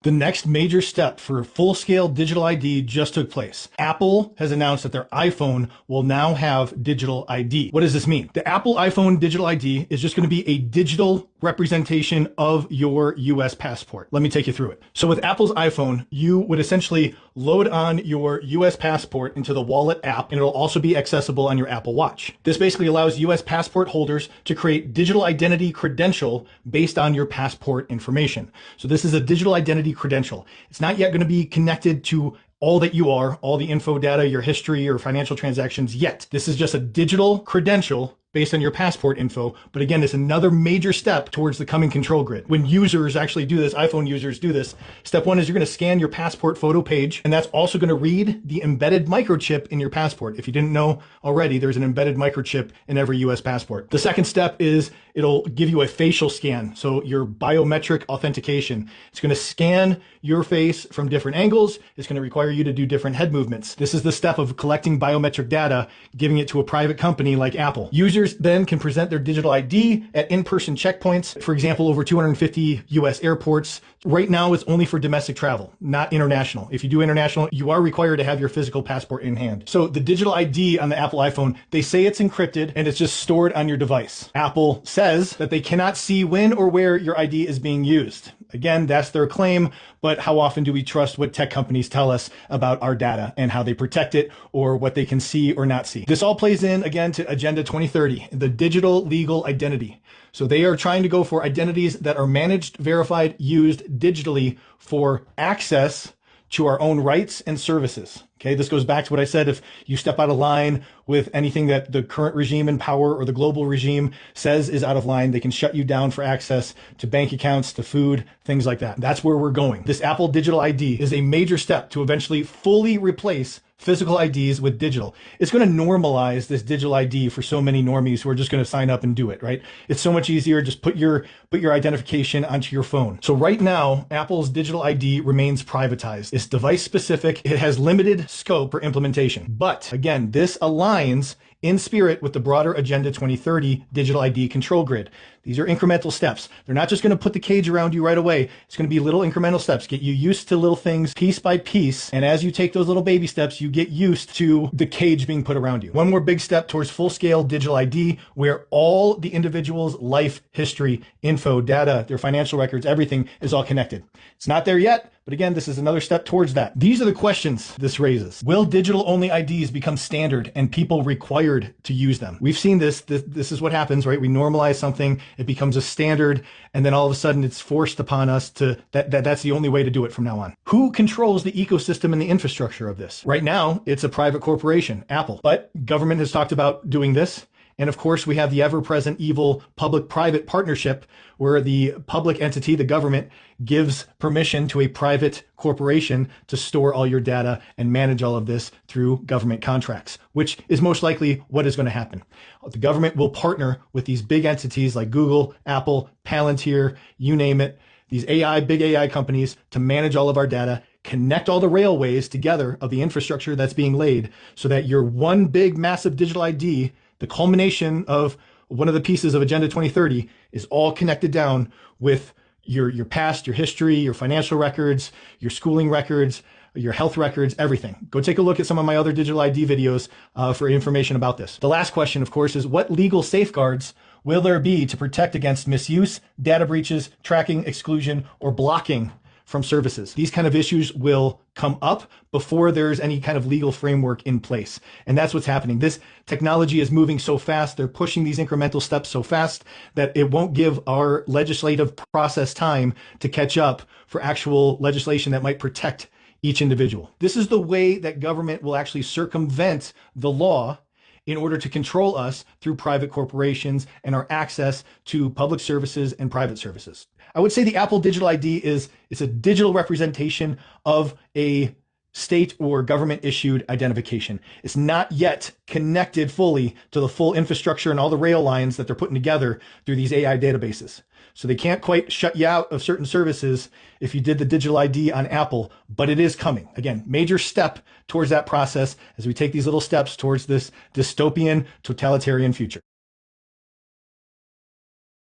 The next major step for full-scale digital ID just took place. Apple has announced that their iPhone will now have digital ID. What does this mean? The Apple iPhone digital ID is just going to be a digital representation of your US passport. Let me take you through it. So with Apple's iPhone, you would essentially load on your US passport into the Wallet app, and it'll also be accessible on your Apple Watch. This basically allows US passport holders to create digital identity credential based on your passport information. So this is a digital identity credential. It's not yet going to be connected to all that you are, all the info data, your history or financial transactions yet. This is just a digital credential based on your passport info. But again, it's another major step towards the coming control grid. When users actually do this, iPhone users do this, step one is you're going to scan your passport photo page, and that's also going to read the embedded microchip in your passport. If you didn't know already, there's an embedded microchip in every US passport. The second step is it'll give you a facial scan. So your biometric authentication. It's going to scan your face from different angles. It's going to require you to do different head movements. This is the step of collecting biometric data, giving it to a private company like Apple. Users then can present their digital ID at in-person checkpoints. For example, over 250 US airports. Right now, it's only for domestic travel, not international. If you do international, you are required to have your physical passport in hand. So the digital ID on the Apple iPhone, they say it's encrypted and it's just stored on your device. Apple says that they cannot see when or where your ID is being used. Again, that's their claim, but how often do we trust what tech companies tell us about our data and how they protect it or what they can see or not see? This all plays in, again, to Agenda 2030, the digital legal identity. So they are trying to go for identities that are managed, verified, used digitally for access to our own rights and services. Okay, this goes back to what I said. If you step out of line with anything that the current regime in power or the global regime says is out of line, they can shut you down for access to bank accounts, to food, things like that. That's where we're going. This Apple digital ID is a major step to eventually fully replace physical IDs with digital. It's going to normalize this digital ID for so many normies who are just going to sign up and do it, right? It's so much easier. Just put your identification onto your phone. So right now, Apple's digital ID remains privatized. It's device specific. It has limited scope for implementation. But again, this aligns in spirit with the broader Agenda 2030 digital ID control grid. These are incremental steps. They're not just going to put the cage around you right away. It's going to be little incremental steps. Get you used to little things piece by piece. And as you take those little baby steps, you get used to the cage being put around you. One more big step towards full-scale digital ID, where all the individual's life history, info, data, their financial records, everything is all connected. It's not there yet, but again, this is another step towards that. These are the questions this raises. Will digital-only IDs become standard and people required to use them? We've seen this. This is what happens, right? We normalize something, it becomes a standard, and then all of a sudden it's forced upon us to that's the only way to do it from now on. Who controls the ecosystem and the infrastructure of this? Right now, it's a private corporation, Apple. But government has talked about doing this. And of course, we have the ever-present evil public-private partnership where the public entity, the government, gives permission to a private corporation to store all your data and manage all of this through government contracts, which is most likely what is going to happen. The government will partner with these big entities like Google, Apple, Palantir, you name it, these big AI companies to manage all of our data, connect all the railways together of the infrastructure that's being laid so that your one big massive digital ID, the culmination of one of the pieces of Agenda 2030, is all connected down with your past, your history, your financial records, your schooling records, your health records, everything. Go take a look at some of my other digital ID videos for information about this. The last question, of course, is what legal safeguards will there be to protect against misuse, data breaches, tracking, exclusion, or blocking from services? These kind of issues will come up before there's any kind of legal framework in place. And that's what's happening. This technology is moving so fast. They're pushing these incremental steps so fast that it won't give our legislative process time to catch up for actual legislation that might protect each individual. This is the way that government will actually circumvent the law in order to control us through private corporations and our access to public services and private services. I would say the Apple Digital ID is a digital representation of a state or government issued identification. It's not yet connected fully to the full infrastructure and all the rail lines that they're putting together through these AI databases. So they can't quite shut you out of certain services if you did the digital ID on Apple, but it is coming. Again, major step towards that process as we take these little steps towards this dystopian, totalitarian future.